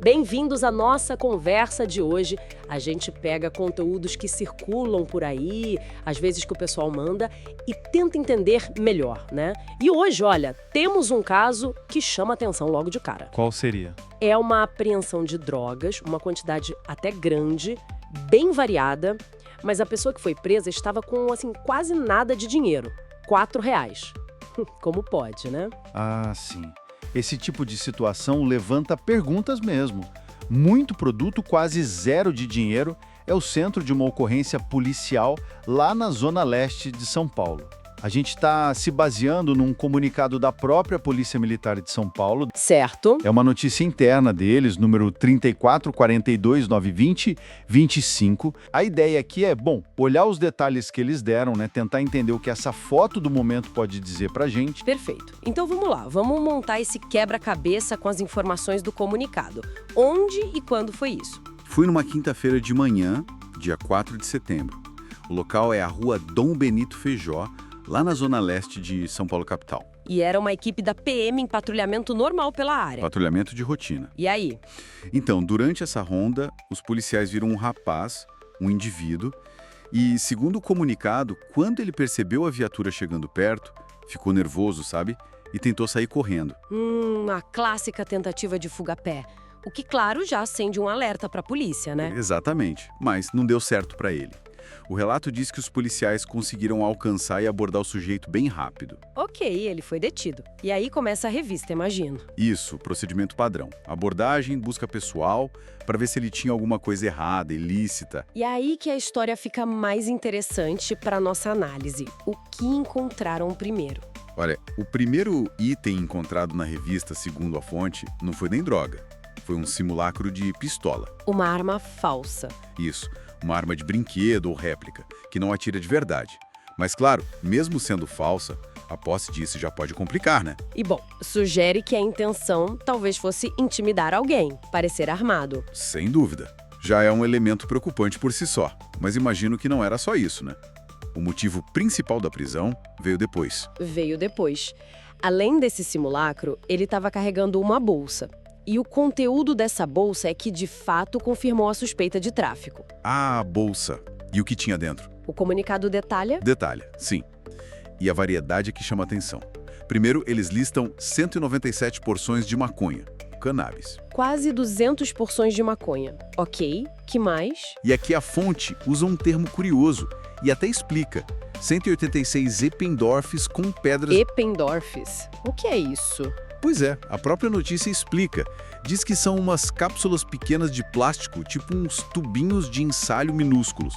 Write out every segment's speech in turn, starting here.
Bem-vindos à nossa conversa de hoje. A gente pega conteúdos que circulam por aí, às vezes que o pessoal manda, e tenta entender melhor, né? E hoje, olha, temos um caso que chama atenção logo de cara. Qual seria? É uma apreensão de drogas, uma quantidade até grande, bem variada, mas a pessoa que foi presa estava com, assim, quase nada de dinheiro. R$ 4. Como pode, né? Ah, sim. Esse tipo de situação levanta perguntas mesmo. Muito produto, quase zero de dinheiro, é o centro de uma ocorrência policial lá na zona leste de São Paulo. A gente está se baseando num comunicado da própria Polícia Militar de São Paulo. Certo. É uma notícia interna deles, número 3442-920-25. A ideia aqui é, olhar os detalhes que eles deram, né? Tentar entender o que essa foto do momento pode dizer pra gente. Perfeito. Então vamos lá, vamos montar esse quebra-cabeça com as informações do comunicado. Onde e quando foi isso? Fui numa quinta-feira de manhã, dia 4 de setembro. O local é a rua Dom Benito Feijó, lá na zona leste de São Paulo, capital. E era uma equipe da PM em patrulhamento normal pela área. Patrulhamento de rotina. E aí? Então, durante essa ronda, os policiais viram um rapaz, um indivíduo, e, segundo o comunicado, quando ele percebeu a viatura chegando perto, ficou nervoso, sabe? E tentou sair correndo. A clássica tentativa de fuga-pé. O que, claro, já acende um alerta para a polícia, né? Exatamente, mas não deu certo para ele. O relato diz que os policiais conseguiram alcançar e abordar o sujeito bem rápido. Ok, ele foi detido. E aí começa a revista, imagino. Isso, procedimento padrão. Abordagem, busca pessoal, para ver se ele tinha alguma coisa errada, ilícita. E aí que a história fica mais interessante para nossa análise. O que encontraram primeiro? Olha, o primeiro item encontrado na revista, segundo a fonte, não foi nem droga. Foi um simulacro de pistola. Uma arma falsa. Isso, uma arma de brinquedo ou réplica, que não atira de verdade. Mas claro, mesmo sendo falsa, a posse disso já pode complicar, né? E sugere que a intenção talvez fosse intimidar alguém, parecer armado. Sem dúvida. Já é um elemento preocupante por si só. Mas imagino que não era só isso, né? O motivo principal da prisão veio depois. Além desse simulacro, ele estava carregando uma bolsa. E o conteúdo dessa bolsa é que, de fato, confirmou a suspeita de tráfico. Ah, a bolsa. E o que tinha dentro? O comunicado detalha? Detalha, sim. E a variedade é que chama atenção. Primeiro, eles listam 197 porções de maconha, cannabis. Quase 200 porções de maconha. Ok, que mais? E aqui a fonte usa um termo curioso e até explica. 186 Eppendorfs com pedras... Eppendorfs? O que é isso? Pois é, a própria notícia explica. Diz que são umas cápsulas pequenas de plástico, tipo uns tubinhos de ensaio minúsculos.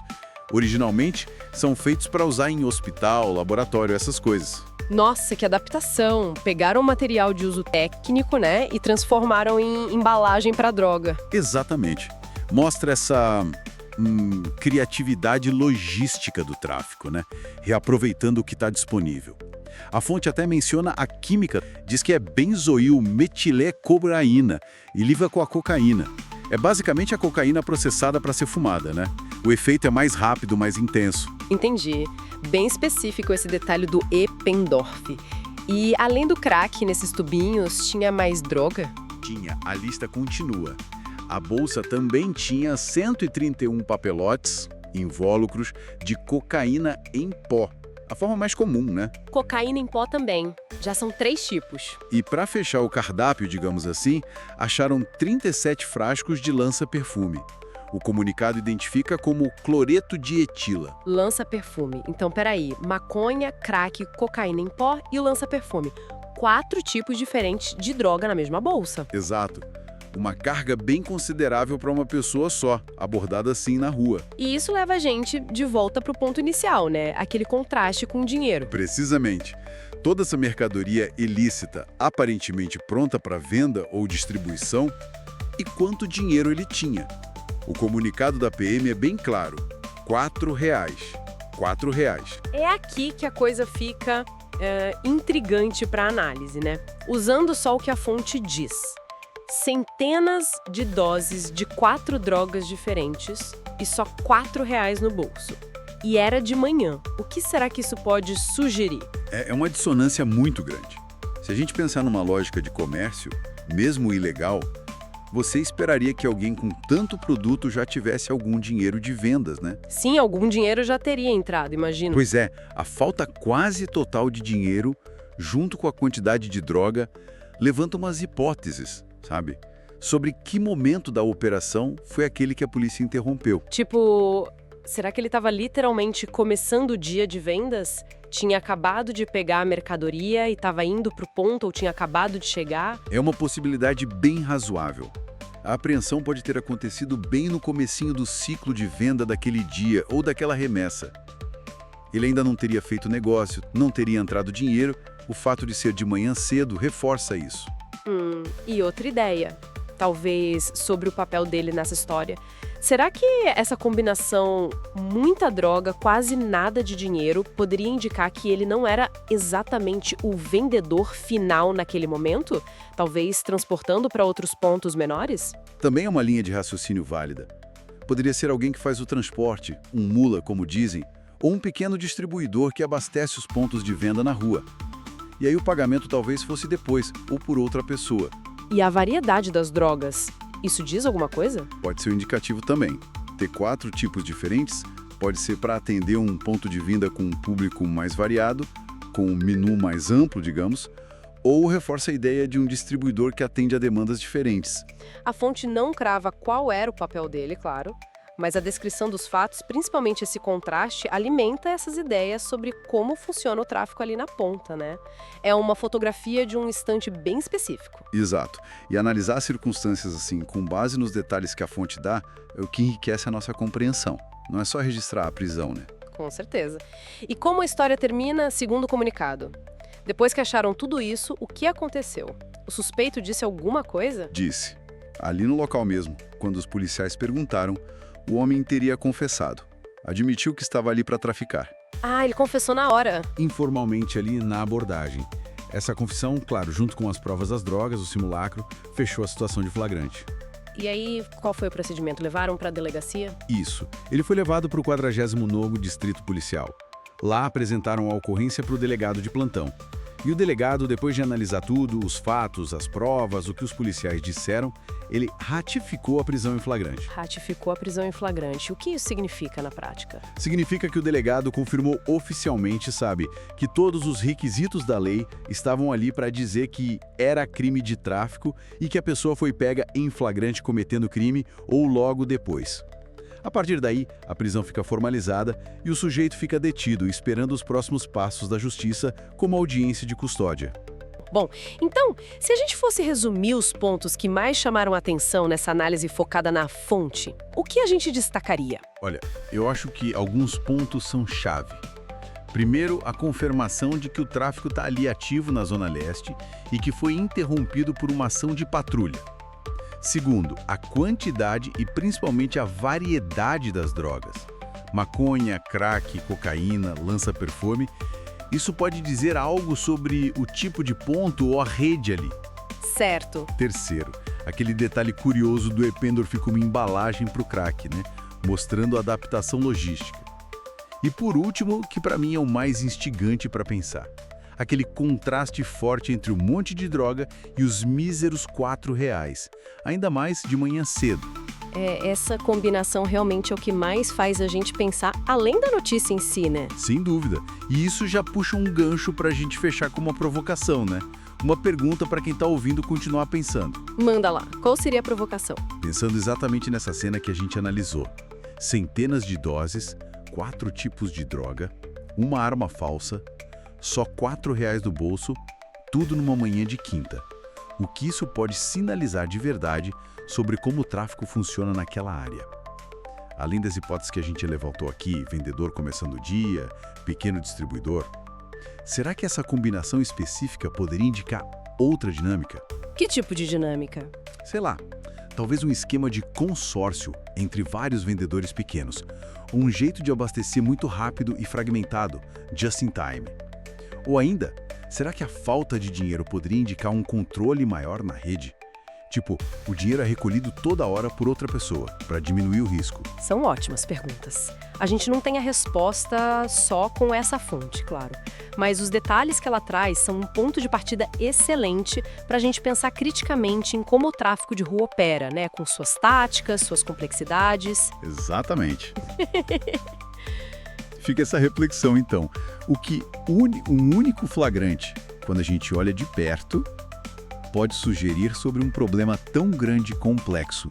Originalmente, são feitos para usar em hospital, laboratório, essas coisas. Nossa, que adaptação! Pegaram um material de uso técnico, né, e transformaram em embalagem para droga. Exatamente. Mostra essa criatividade logística do tráfico, né? Reaproveitando o que está disponível. A fonte até menciona a química, diz que é benzoil metilecobraína e liga com a cocaína. É basicamente a cocaína processada para ser fumada, né? O efeito é mais rápido, mais intenso. Entendi. Bem específico esse detalhe do Eppendorf. E além do crack nesses tubinhos, tinha mais droga? Tinha, a lista continua. A bolsa também tinha 131 papelotes, invólucros, de cocaína em pó. A forma mais comum, né? Cocaína em pó também. Já são 3 tipos. E para fechar o cardápio, digamos assim, acharam 37 frascos de lança-perfume. O comunicado identifica como cloreto de etila. Lança-perfume. Então, peraí. Maconha, crack, cocaína em pó e lança-perfume. 4 tipos diferentes de droga na mesma bolsa. Exato. Uma carga bem considerável para uma pessoa só, abordada assim na rua. E isso leva a gente de volta para o ponto inicial, né? Aquele contraste com o dinheiro. Precisamente. Toda essa mercadoria ilícita, aparentemente pronta para venda ou distribuição, e quanto dinheiro ele tinha. O comunicado da PM é bem claro. R$ 4. É aqui que a coisa fica intrigante para análise, né? Usando só o que a fonte diz. Centenas de doses de 4 drogas diferentes e só R$ 4 no bolso. E era de manhã. O que será que isso pode sugerir? É uma dissonância muito grande. Se a gente pensar numa lógica de comércio, mesmo ilegal, Você esperaria que alguém com tanto produto já tivesse algum dinheiro de vendas, né? Sim, algum dinheiro já teria entrado, imagino. Pois é, a falta quase total de dinheiro, junto com a quantidade de droga, levanta umas hipóteses, sabe? Sobre que momento da operação foi aquele que a polícia interrompeu. Tipo, será que ele estava literalmente começando o dia de vendas? Tinha acabado de pegar a mercadoria e estava indo pro ponto ou tinha acabado de chegar? É uma possibilidade bem razoável. A apreensão pode ter acontecido bem no comecinho do ciclo de venda daquele dia ou daquela remessa. Ele ainda não teria feito negócio, não teria entrado dinheiro, o fato de ser de manhã cedo reforça isso. E outra ideia, talvez sobre o papel dele nessa história. Será que essa combinação muita droga, quase nada de dinheiro, poderia indicar que ele não era exatamente o vendedor final naquele momento? Talvez transportando para outros pontos menores? Também é uma linha de raciocínio válida. Poderia ser alguém que faz o transporte, um mula, como dizem, ou um pequeno distribuidor que abastece os pontos de venda na rua. E aí o pagamento talvez fosse depois, ou por outra pessoa. E a variedade das drogas, isso diz alguma coisa? Pode ser um indicativo também. Ter 4 tipos diferentes pode ser para atender um ponto de venda com um público mais variado, com um menu mais amplo, digamos, ou reforça a ideia de um distribuidor que atende a demandas diferentes. A fonte não crava qual era o papel dele, claro, mas a descrição dos fatos, principalmente esse contraste, alimenta essas ideias sobre como funciona o tráfico ali na ponta, né? É uma fotografia de um instante bem específico. Exato. E analisar as circunstâncias assim, com base nos detalhes que a fonte dá, é o que enriquece a nossa compreensão. Não é só registrar a prisão, né? Com certeza. E como a história termina, segundo o comunicado? Depois que acharam tudo isso, o que aconteceu? O suspeito disse alguma coisa? Disse. Ali no local mesmo, quando os policiais perguntaram, o homem teria confessado. Admitiu que estava ali para traficar. Ah, ele confessou na hora. Informalmente ali na abordagem. Essa confissão, claro, junto com as provas das drogas, o simulacro, fechou a situação de flagrante. E aí, qual foi o procedimento? Levaram para a delegacia? Isso. Ele foi levado para o 49º Distrito Policial. Lá apresentaram a ocorrência para o delegado de plantão. E o delegado, depois de analisar tudo, os fatos, as provas, o que os policiais disseram, ele ratificou a prisão em flagrante. Ratificou a prisão em flagrante. O que isso significa na prática? Significa que o delegado confirmou oficialmente, sabe, que todos os requisitos da lei estavam ali para dizer que era crime de tráfico e que a pessoa foi pega em flagrante cometendo crime ou logo depois. A partir daí, a prisão fica formalizada e o sujeito fica detido, esperando os próximos passos da justiça, como audiência de custódia. Bom, então, se a gente fosse resumir os pontos que mais chamaram a atenção nessa análise focada na fonte, o que a gente destacaria? Olha, eu acho que alguns pontos são chave. Primeiro, a confirmação de que o tráfico está ali ativo na Zona Leste e que foi interrompido por uma ação de patrulha. Segundo, a quantidade e principalmente a variedade das drogas. Maconha, crack, cocaína, lança-perfume. Isso pode dizer algo sobre o tipo de ponto ou a rede ali. Certo. Terceiro, aquele detalhe curioso do Ependorf como embalagem para o crack, né? Mostrando a adaptação logística. E por último, que para mim é o mais instigante para pensar. Aquele contraste forte entre o monte de droga e os míseros R$4, ainda mais de manhã cedo. Essa combinação realmente é o que mais faz a gente pensar, além da notícia em si, né? Sem dúvida. E isso já puxa um gancho para a gente fechar com uma provocação, né? Uma pergunta para quem está ouvindo continuar pensando. Manda lá, qual seria a provocação? Pensando exatamente nessa cena que a gente analisou. Centenas de doses, 4 tipos de droga, uma arma falsa, só R$4 do bolso, tudo numa manhã de quinta. O que isso pode sinalizar de verdade sobre como o tráfico funciona naquela área? Além das hipóteses que a gente levantou aqui, vendedor começando o dia, pequeno distribuidor, será que essa combinação específica poderia indicar outra dinâmica? Que tipo de dinâmica? Sei lá, talvez um esquema de consórcio entre vários vendedores pequenos, ou um jeito de abastecer muito rápido e fragmentado, just in time. Ou ainda, será que a falta de dinheiro poderia indicar um controle maior na rede? Tipo, o dinheiro é recolhido toda hora por outra pessoa, para diminuir o risco. São ótimas perguntas. A gente não tem a resposta só com essa fonte, claro. Mas os detalhes que ela traz são um ponto de partida excelente para a gente pensar criticamente em como o tráfico de rua opera, né? Com suas táticas, suas complexidades. Exatamente. Fica essa reflexão, então. O que um único flagrante, quando a gente olha de perto, pode sugerir sobre um problema tão grande e complexo.